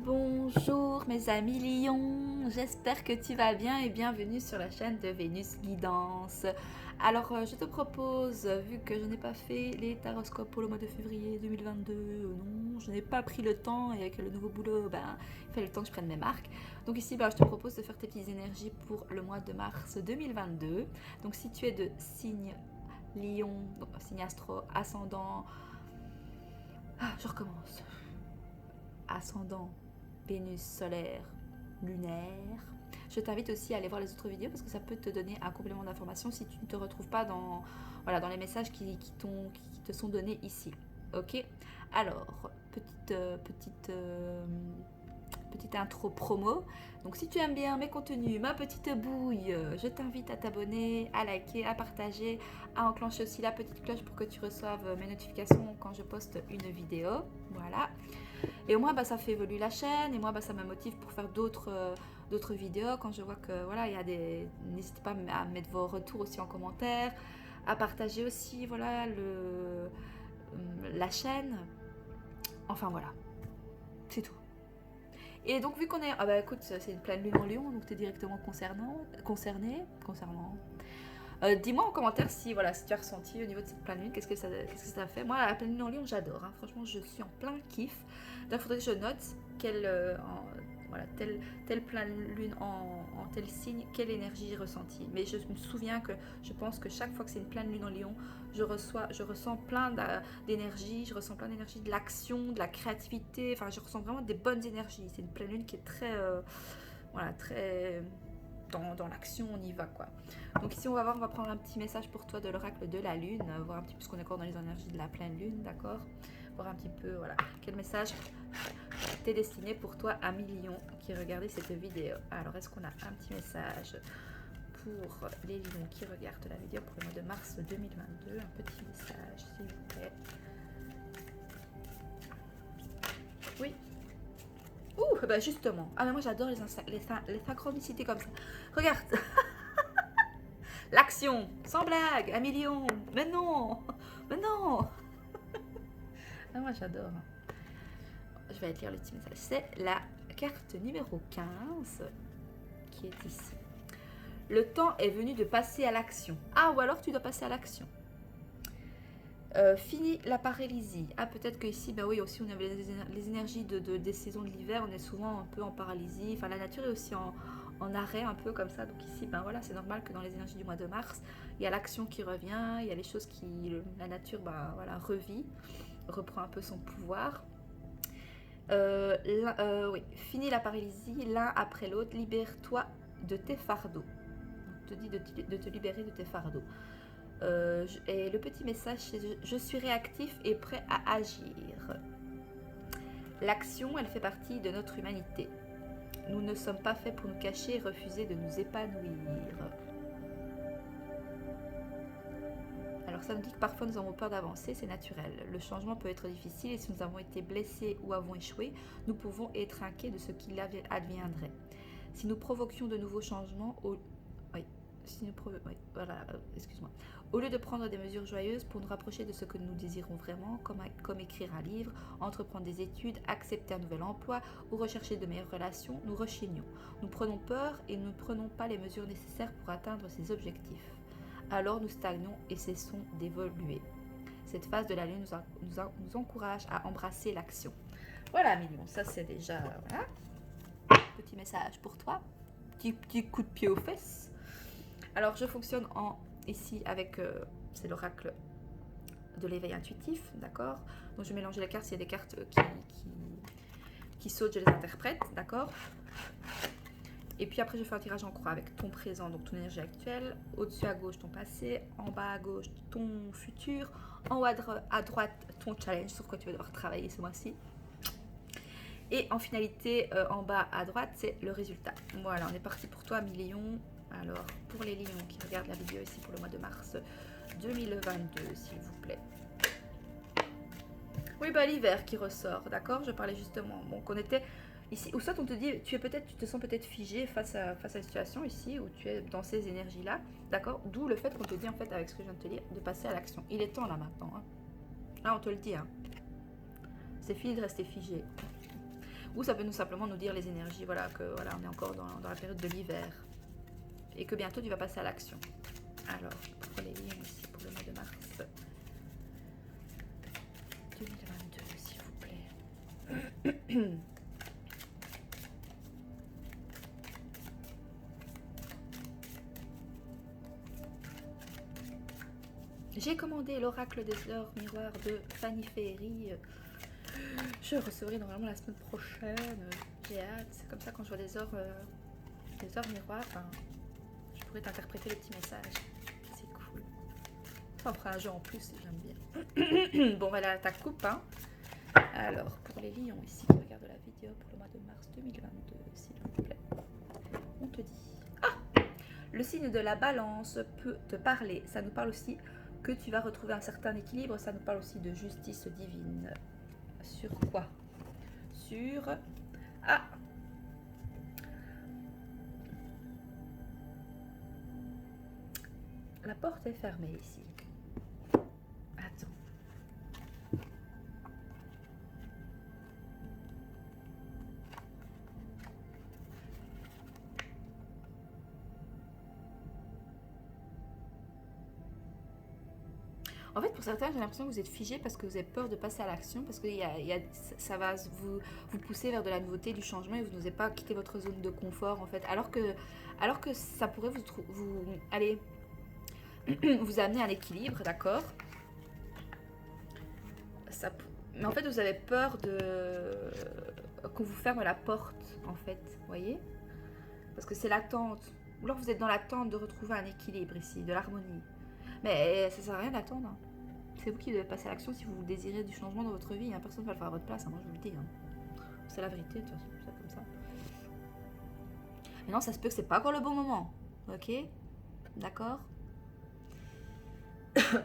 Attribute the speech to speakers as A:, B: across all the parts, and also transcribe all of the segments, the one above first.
A: Bonjour mes amis lions, j'espère que tu vas bien et bienvenue sur la chaîne de Vénus Guidance. Alors je te propose, vu que je n'ai pas fait les taroscopes pour le mois de février 2022, non, je n'ai pas pris le temps et avec le nouveau boulot, il fallait le temps que je prenne mes marques. Donc ici, je te propose de faire tes petites énergies pour le mois de mars 2022. Donc si tu es de signe lion, donc signe astro, ascendant, je recommence. Ascendant, Vénus, solaire, lunaire. Je t'invite aussi à aller voir les autres vidéos parce que ça peut te donner un complément d'information si tu ne te retrouves pas dans, voilà, dans les messages qui te sont donnés ici. Ok. Alors, petite intro promo. Donc si tu aimes bien mes contenus, ma petite bouille, je t'invite à t'abonner, à liker, à partager, à enclencher aussi la petite cloche pour que tu reçoives mes notifications quand je poste une vidéo. Voilà. Et au moins, ça fait évoluer la chaîne et moi, ça me motive pour faire d'autres vidéos. Quand je vois que voilà, il y a des, n'hésitez pas à mettre vos retours aussi en commentaire, à partager aussi voilà la chaîne. Enfin voilà, c'est tout. Et donc vu qu'on est, écoute, c'est une pleine lune en Lion, donc tu es directement concerné. Dis-moi en commentaire si voilà, si tu as ressenti au niveau de cette pleine lune, qu'est-ce que ça t'a fait. Moi, la pleine lune en Lion, j'adore. Hein. Franchement, je suis en plein kiff. D'ailleurs, il faudrait que je note telle pleine lune en tel signe, quelle énergie j'ai ressentie. Mais je me souviens que je pense que chaque fois que c'est une pleine lune en Lion, je ressens plein d'énergie. Je ressens plein d'énergie, de l'action, de la créativité. Enfin, je ressens vraiment des bonnes énergies. C'est une pleine lune qui est très, très dans l'action, on y va quoi. Donc ici on va prendre un petit message pour toi de l'oracle de la lune, voir un petit peu ce qu'on est encore dans les énergies de la pleine lune, d'accord. Voir un petit peu, voilà, quel message t'est destiné pour toi, ami lion qui regardait cette vidéo. Alors est-ce qu'on a un petit message pour les lions qui regardent la vidéo pour le mois de mars 2022, un petit message s'il vous plaît. Oui. Ouh, justement. Ah mais moi j'adore les synchronicités comme ça. Regarde. L'action, sans blague, un million. Mais non, mais non. Ah, moi j'adore. Je vais lire le petit message. C'est la carte numéro 15 qui est ici. Le temps est venu de passer à l'action. Ah, ou alors tu dois passer à l'action. Fini la paralysie. Ah, peut-être que ici, oui, aussi on avait les énergies des saisons de l'hiver. On est souvent un peu en paralysie. Enfin, la nature est aussi en arrêt un peu comme ça. Donc ici, voilà, c'est normal que dans les énergies du mois de mars, il y a l'action qui revient, il y a les choses la nature, voilà, revit, reprend un peu son pouvoir. Oui, finis la paralysie l'un après l'autre. Libère-toi de tes fardeaux. On te dit de te libérer de tes fardeaux. Et le petit message, c'est je suis réactif et prêt à agir. L'action, elle fait partie de notre humanité. Nous ne sommes pas faits pour nous cacher et refuser de nous épanouir. Alors ça nous dit que parfois nous avons peur d'avancer, c'est naturel. Le changement peut être difficile et si nous avons été blessés ou avons échoué, nous pouvons être inquiets de ce qu'il adviendrait. Si nous provoquions de nouveaux changements, au lieu de prendre des mesures joyeuses pour nous rapprocher de ce que nous désirons vraiment, comme écrire un livre, entreprendre des études, accepter un nouvel emploi ou rechercher de meilleures relations, nous rechignons. Nous prenons peur et nous ne prenons pas les mesures nécessaires pour atteindre ces objectifs. Alors nous stagnons et cessons d'évoluer. Cette phase de la lune nous encourage à embrasser l'action. Voilà, Mignon, ça c'est déjà voilà. Petit message pour toi. Petit coup de pied aux fesses. Alors je fonctionne ici avec, c'est l'oracle de l'éveil intuitif, d'accord. Donc je vais mélanger les cartes, s'il y a des cartes qui sautent, je les interprète, d'accord. Et puis après je fais un tirage en croix avec ton présent, donc ton énergie actuelle, au-dessus à gauche ton passé, en bas à gauche ton futur, en haut à droite ton challenge sur quoi tu vas devoir travailler ce mois-ci. Et en finalité, en bas à droite, c'est le résultat. Voilà, on est parti pour toi, mi-lion. Alors, pour les lions qui regardent la vidéo ici pour le mois de mars 2022, s'il vous plaît. Oui, l'hiver qui ressort, d'accord. Je parlais justement, qu'on était ici, ou soit on te dit, tu te sens peut-être figé face à la situation ici, où tu es dans ces énergies-là, d'accord. D'où le fait qu'on te dit, en fait, avec ce que je viens de te dire, de passer à l'action. Il est temps, là, maintenant. Hein. Là, on te le dit, hein. C'est fini de rester figé. Ou ça peut simplement nous dire les énergies, voilà, que voilà, on est encore dans la période de l'hiver. Et que bientôt tu vas passer à l'action. Alors, pour les lions ici, pour le mois de mars 2022, s'il vous plaît. J'ai commandé l'oracle des heures miroirs de Fanny Ferry. Je recevrai normalement la semaine prochaine. J'ai hâte. C'est comme ça quand je vois des heures miroirs, enfin, je pourrais t'interpréter les petits messages. C'est cool. Ça en fera un jeu en plus, j'aime bien. Bon, voilà ta coupe. Hein. Alors, pour les lions ici, qui regardent la vidéo pour le mois de mars 2022, s'il vous plaît. On te dit. Ah, le signe de la balance peut te parler. Ça nous parle aussi que tu vas retrouver un certain équilibre. Ça nous parle aussi de justice divine. Sur quoi? Sur... Ah! La porte est fermée ici. Attends. En fait, pour certains, j'ai l'impression que vous êtes figé parce que vous avez peur de passer à l'action, parce que ça va vous pousser vers de la nouveauté, du changement, et vous n'osez pas quitter votre zone de confort, en fait. Alors que ça pourrait allez, vous amener à l'équilibre, d'accord? Mais en fait, vous avez peur qu'on vous ferme la porte, en fait, vous voyez? Parce que c'est l'attente. Ou alors vous êtes dans l'attente de retrouver un équilibre ici, de l'harmonie. Mais ça sert à rien d'attendre. Hein. C'est vous qui devez passer à l'action si vous désirez du changement dans votre vie. Hein. Personne ne va le faire à votre place, hein. Moi je vous le dis. Hein. C'est la vérité, de toute façon, c'est comme ça. Mais non, ça se peut que c'est pas encore le bon moment. Ok? D'accord?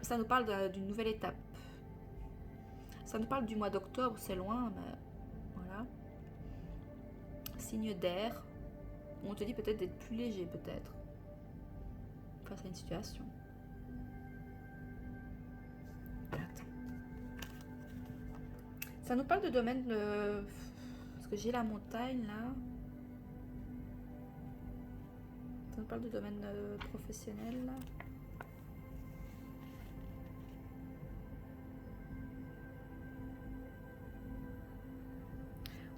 A: Ça nous parle d'une nouvelle étape. Ça nous parle du mois d'octobre, c'est loin, mais voilà. Signe d'air. On te dit peut-être d'être plus léger, peut-être. Face à une situation. Attends. Ça nous parle de domaine de... Parce que j'ai la montagne, là. Ça nous parle de domaine professionnel, là.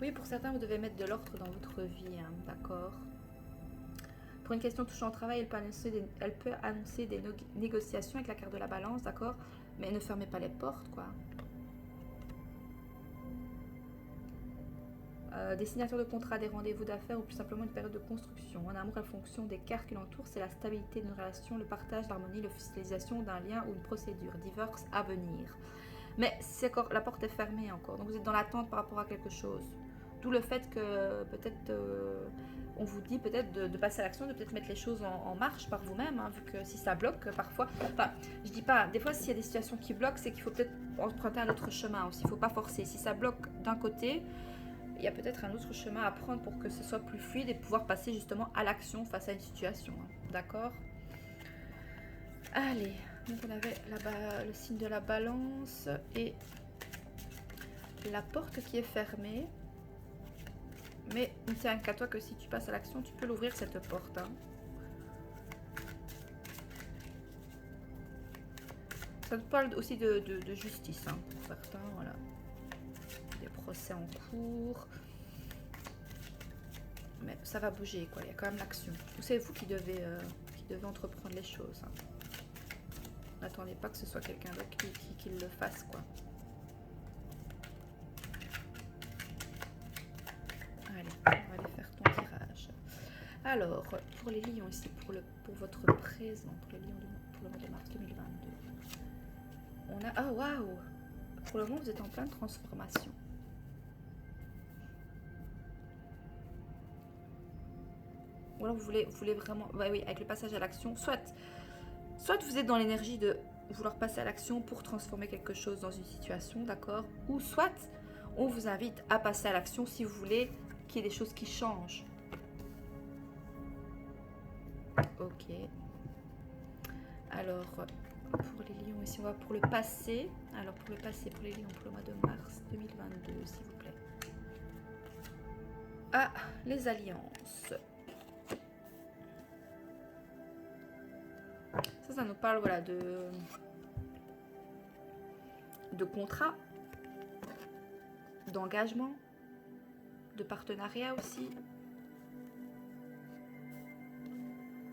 A: Oui, pour certains, vous devez mettre de l'ordre dans votre vie, hein, d'accord. Pour une question touchant au travail, elle peut annoncer des négociations avec la carte de la balance, d'accord. Mais ne fermez pas les portes, quoi. Des signatures de contrats, des rendez-vous d'affaires ou plus simplement une période de construction. En amour, en fonction des cartes qui l'entourent, c'est la stabilité d'une relation, le partage, l'harmonie, l'officialisation d'un lien ou une procédure, divorce à venir. Mais c'est encore, la porte est fermée encore, donc vous êtes dans l'attente par rapport à quelque chose. D'où le fait que peut-être on vous dit peut-être de passer à l'action, de peut-être mettre les choses en marche par vous-même, hein, vu que si ça bloque parfois, enfin je dis pas, des fois s'il y a des situations qui bloquent, c'est qu'il faut peut-être emprunter un autre chemin aussi, il ne faut pas forcer. Si ça bloque d'un côté, il y a peut-être un autre chemin à prendre pour que ce soit plus fluide et pouvoir passer justement à l'action face à une situation, hein, d'accord? Allez, donc on avait là-bas le signe de la balance et la porte qui est fermée. Mais il ne tient qu'à toi que si tu passes à l'action, tu peux l'ouvrir cette porte. Hein. Ça te parle aussi de justice, hein, pour certains, voilà. Des procès en cours. Mais ça va bouger, quoi. Il y a quand même l'action. C'est vous qui devez entreprendre les choses. Hein. N'attendez pas que ce soit quelqu'un d'autre qui le fasse, quoi. Allez, on va aller faire ton tirage. Alors, pour les lions ici, pour votre présent, pour les lions pour le mois de mars 2022, on a... Ah, waouh! Pour le moment, vous êtes en pleine transformation. Ou alors vous voulez vraiment... Ouais, oui, avec le passage à l'action, soit vous êtes dans l'énergie de vouloir passer à l'action pour transformer quelque chose dans une situation, d'accord? Ou soit on vous invite à passer à l'action si vous voulez qu'il y ait des choses qui changent. Ok. Alors, pour les lions, ici, on va pour le passé. Alors, pour le passé, pour les lions, pour le mois de mars 2022, s'il vous plaît. à les alliances. Ça nous parle voilà, de contrat, d'engagement, de partenariat aussi.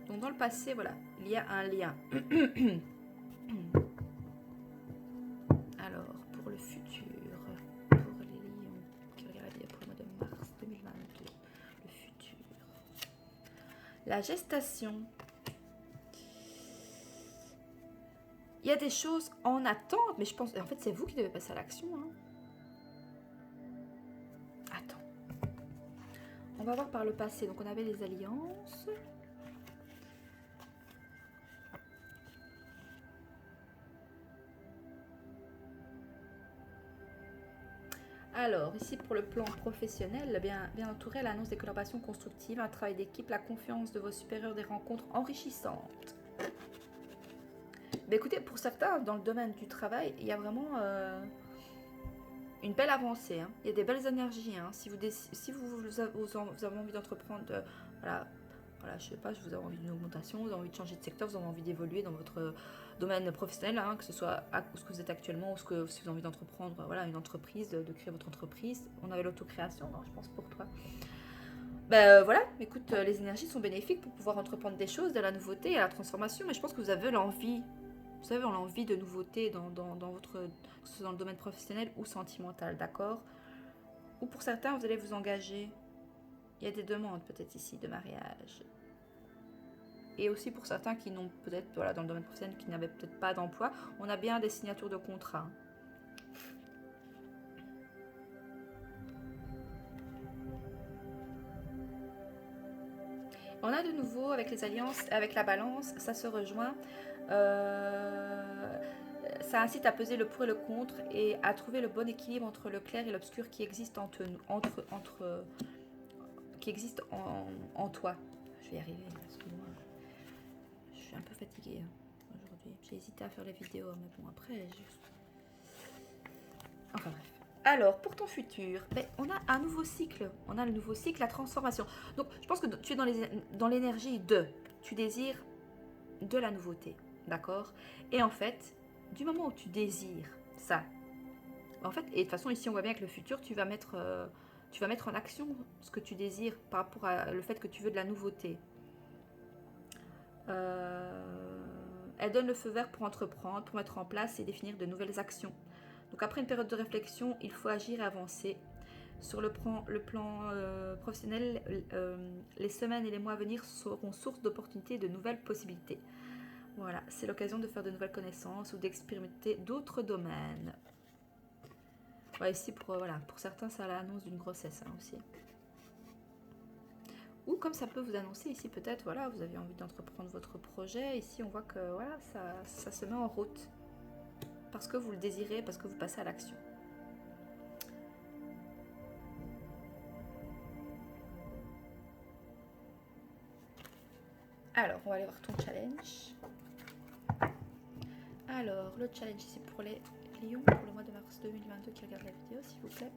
A: Donc dans le passé, voilà, il y a un lien. Alors, pour le futur, pour les lions qui regardent pour le mois de mars 2022, le futur. La gestation. Il y a des choses en attente, mais je pense... En fait, c'est vous qui devez passer à l'action. Hein. Attends. On va voir par le passé. Donc, on avait les alliances. Alors, ici, pour le plan professionnel, bien entouré, l'annonce des collaborations constructives, un travail d'équipe, la confiance de vos supérieurs, des rencontres enrichissantes. Mais écoutez, pour certains, dans le domaine du travail, il y a vraiment une belle avancée. Hein. Il y a des belles énergies. Hein. Si vous avez envie d'entreprendre, voilà, je sais pas, vous avez envie d'une augmentation, vous avez envie de changer de secteur, vous avez envie d'évoluer dans votre domaine professionnel, hein, que ce soit ce que vous êtes actuellement ou si vous avez envie d'entreprendre voilà, une entreprise, de créer votre entreprise. On avait l'autocréation, je pense, pour toi. Ben voilà, écoute, les énergies sont bénéfiques pour pouvoir entreprendre des choses, de la nouveauté et la transformation, mais je pense que vous avez l'envie. Vous savez, on a envie de nouveautés dans votre, que ce soit dans le domaine professionnel ou sentimental, d'accord? Ou pour certains, vous allez vous engager. Il y a des demandes peut-être ici de mariage. Et aussi pour certains qui n'ont peut-être, voilà, dans le domaine professionnel, qui n'avaient peut-être pas d'emploi, on a bien des signatures de contrat. On a de nouveau avec les alliances, avec la balance, ça se rejoint. Ça incite à peser le pour et le contre et à trouver le bon équilibre entre le clair et l'obscur qui existe qui existe en toi. Je vais y arriver, excuse-moi. Je suis un peu fatiguée aujourd'hui. J'ai hésité à faire les vidéos, mais bon, après, enfin bref. Alors, pour ton futur, on a un nouveau cycle. On a le nouveau cycle, la transformation. Donc, je pense que tu es dans l'énergie de... Tu désires de la nouveauté, d'accord? Et en fait, du moment où tu désires ça, en fait, et de toute façon, ici, on voit bien que le futur, tu vas mettre en action ce que tu désires par rapport à le fait que tu veux de la nouveauté. Elle donne le feu vert pour entreprendre, pour mettre en place et définir de nouvelles actions. Donc après une période de réflexion, il faut agir et avancer. Sur le plan professionnel, les semaines et les mois à venir seront source d'opportunités et de nouvelles possibilités. Voilà, c'est l'occasion de faire de nouvelles connaissances ou d'expérimenter d'autres domaines. Ouais, ici, pour certains, ça l'annonce d'une grossesse hein, aussi. Ou comme ça peut vous annoncer ici peut-être, voilà, vous avez envie d'entreprendre votre projet. Ici, on voit que voilà, ça se met en route. Parce que vous le désirez, parce que vous passez à l'action. Alors, on va aller voir ton challenge. Alors, le challenge ici pour les lions, pour le mois de mars 2022 qui regardent la vidéo, s'il vous plaît.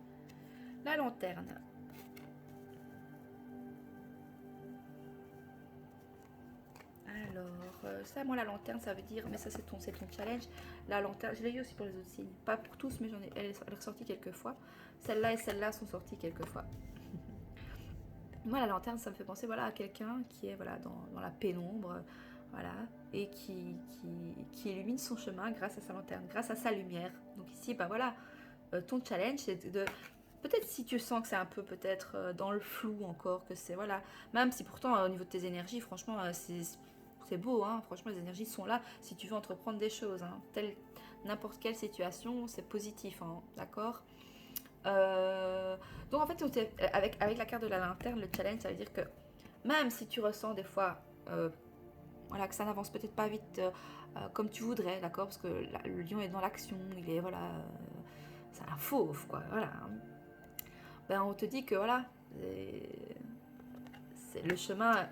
A: La lanterne. Alors, ça, moi, la lanterne, ça veut dire, mais ça, c'est ton challenge. La lanterne, je l'ai eu aussi pour les autres signes. Pas pour tous, mais elle est ressortie quelques fois. Celle-là et celle-là sont sorties quelques fois. Moi, la lanterne, ça me fait penser voilà, à quelqu'un qui est voilà, dans la pénombre, voilà, et qui illumine son chemin grâce à sa lanterne, grâce à sa lumière. Donc ici, bah voilà, ton challenge, c'est de... Peut-être si tu sens que c'est un peu peut-être dans le flou encore, que c'est... Voilà, même si pourtant, au niveau de tes énergies, franchement, c'est beau, hein, franchement, les énergies sont là si tu veux entreprendre des choses. Hein, n'importe quelle situation, c'est positif, hein, d'accord. Donc en fait, avec la carte de la lanterne, le challenge, ça veut dire que même si tu ressens des fois voilà, que ça n'avance peut-être pas vite comme tu voudrais, d'accord, parce que le lion est dans l'action, il est, voilà, c'est un fauve, quoi, voilà. Ben, on te dit que, voilà, le chemin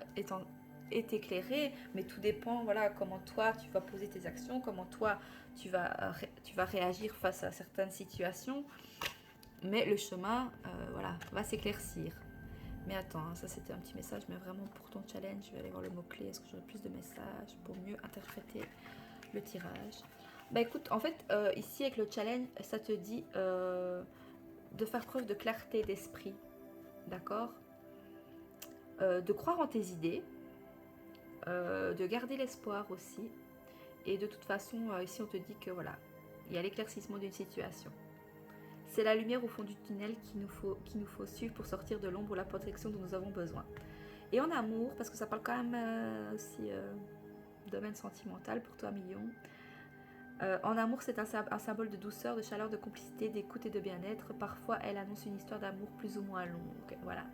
A: est éclairé, mais tout dépend, voilà, comment toi, tu vas poser tes actions, comment toi, tu vas réagir face à certaines situations. Mais le chemin, voilà, va s'éclaircir. Mais attends, hein, ça c'était un petit message, mais vraiment pour ton challenge, je vais aller voir le mot-clé. Est-ce que j'aurai plus de messages pour mieux interpréter le tirage? Bah écoute, en fait, ici avec le challenge, ça te dit de faire preuve de clarté d'esprit, d'accord? De croire en tes idées, de garder l'espoir aussi. Et de toute façon, ici on te dit que voilà, il y a l'éclaircissement d'une situation. C'est la lumière au fond du tunnel qu'il nous faut suivre pour sortir de l'ombre ou la protection dont nous avons besoin. Et en amour, parce que ça parle quand même aussi domaine sentimental pour toi, Million. En amour, c'est un symbole de douceur, de chaleur, de complicité, d'écoute et de bien-être. Parfois, elle annonce une histoire d'amour plus ou moins longue. Voilà.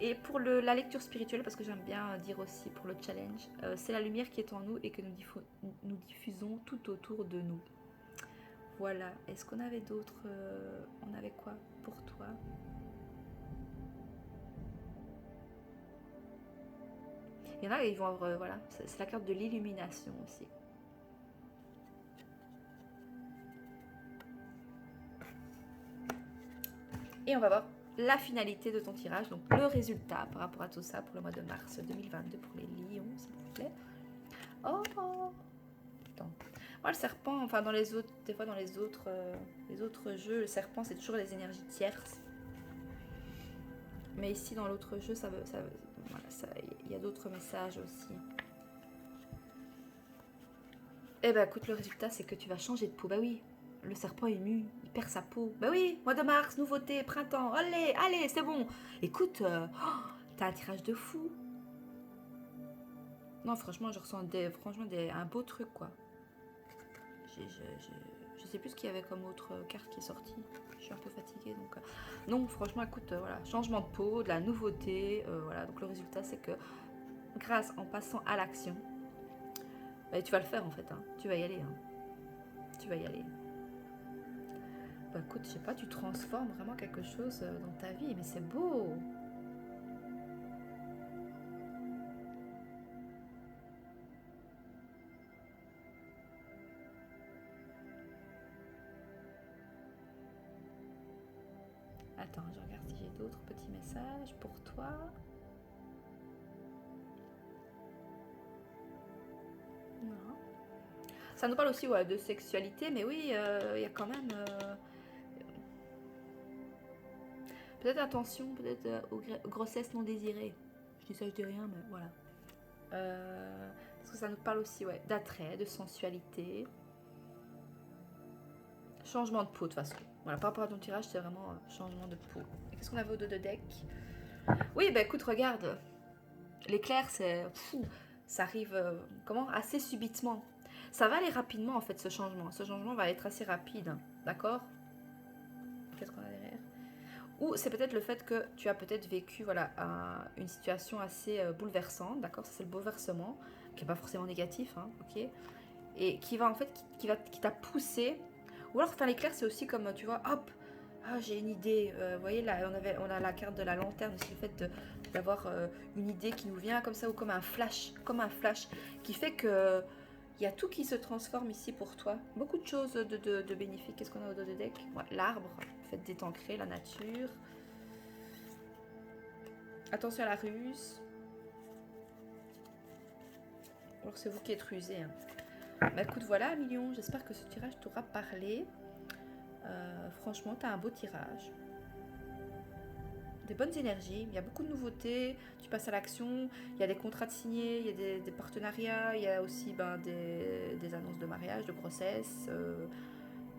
A: Et pour la lecture spirituelle, parce que j'aime bien dire aussi pour le challenge, c'est la lumière qui est en nous et que nous diffusons tout autour de nous. Voilà. Est-ce qu'on avait d'autres on avait quoi pour toi? Il y en a, ils vont avoir, voilà, c'est la carte de l'illumination aussi. Et on va voir la finalité de ton tirage, donc le résultat par rapport à tout ça pour le mois de mars 2022 pour les lions, s'il vous plaît. Oh, attends. Moi, le serpent, enfin dans les autres, des fois dans les autres jeux, le serpent c'est toujours les énergies tierces. Mais ici dans l'autre jeu, il y a d'autres messages aussi. Eh ben écoute, le résultat c'est que tu vas changer de peau. Bah oui, le serpent est ému, il perd sa peau. Bah oui, mois de mars, nouveauté, printemps, allez, c'est bon. Écoute, t'as un tirage de fou. Non, franchement, je ressens un beau truc, quoi. Je sais plus ce qu'il y avait comme autre carte qui est sortie. Je suis un peu fatiguée, donc... Non, franchement, écoute, voilà, changement de peau, de la nouveauté, voilà. Donc le résultat, c'est que en passant à l'action, bah, tu vas le faire, en fait, hein. Tu vas y aller, hein. Tu vas y aller. Bah écoute, je sais pas, tu transformes vraiment quelque chose dans ta vie, mais c'est beau. Attends, je regarde si j'ai d'autres petits messages pour toi. Non. Ça nous parle aussi de sexualité, mais oui, il y a quand même... peut-être attention, peut-être aux grossesses non désirées. Je dis ça, je dis rien, mais voilà. Parce que ça nous parle aussi d'attrait, de sensualité. Changement de peau de toute façon. Voilà, par rapport à ton tirage, c'est vraiment changement de peau. Et qu'est-ce qu'on avait au dos de deck? Oui, bah écoute, regarde. L'éclair, c'est fou. Ça arrive assez subitement. Ça va aller rapidement en fait, ce changement. Ce changement va être assez rapide, d'accord? Qu'est-ce qu'on a derrière? Ou c'est peut-être le fait que tu as peut-être vécu une situation assez bouleversante, d'accord? Ça c'est le bouleversement, qui n'est pas forcément négatif, hein, ok? Et qui va en fait, qui t'a poussé. Ou alors, enfin, l'éclair, c'est aussi comme, tu vois, hop, j'ai une idée. Vous voyez, là, on a la carte de la lanterne aussi, le fait d'avoir une idée qui nous vient comme ça, ou comme un flash, qui fait que il y a tout qui se transforme ici pour toi. Beaucoup de choses de bénéfiques. Qu'est-ce qu'on a au dos de deck? L'arbre, le fait d'être ancré, la nature. Attention à la ruse. Alors, c'est vous qui êtes rusé, hein. Bah écoute, voilà, Million, j'espère que ce tirage t'aura parlé. Franchement, tu as un beau tirage. Des bonnes énergies, il y a beaucoup de nouveautés, tu passes à l'action, il y a des contrats de signés, il y a des partenariats, il y a aussi des annonces de mariage, de grossesse.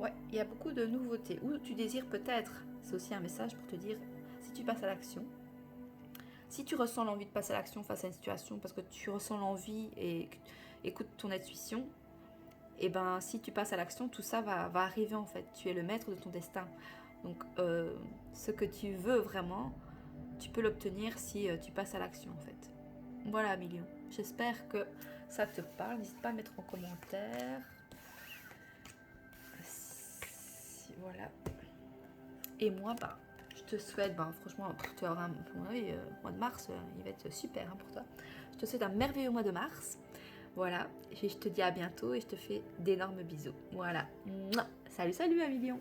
A: Ouais, il y a beaucoup de nouveautés. Ou tu désires peut-être, c'est aussi un message pour te dire, si tu passes à l'action, si tu ressens l'envie de passer à l'action face à une situation, parce que tu ressens l'envie et écoute ton intuition, et ben si tu passes à l'action, tout ça va arriver en fait. Tu es le maître de ton destin. Donc ce que tu veux vraiment, tu peux l'obtenir si tu passes à l'action en fait. Voilà, Million. J'espère que ça te parle. N'hésite pas à mettre en commentaire. Voilà. Et moi, je te souhaite, franchement, tu auras un mois de mars, il va être super pour toi. Je te souhaite un merveilleux mois de mars. Voilà, je te dis à bientôt et je te fais d'énormes bisous. Voilà. Salut, salut, un million.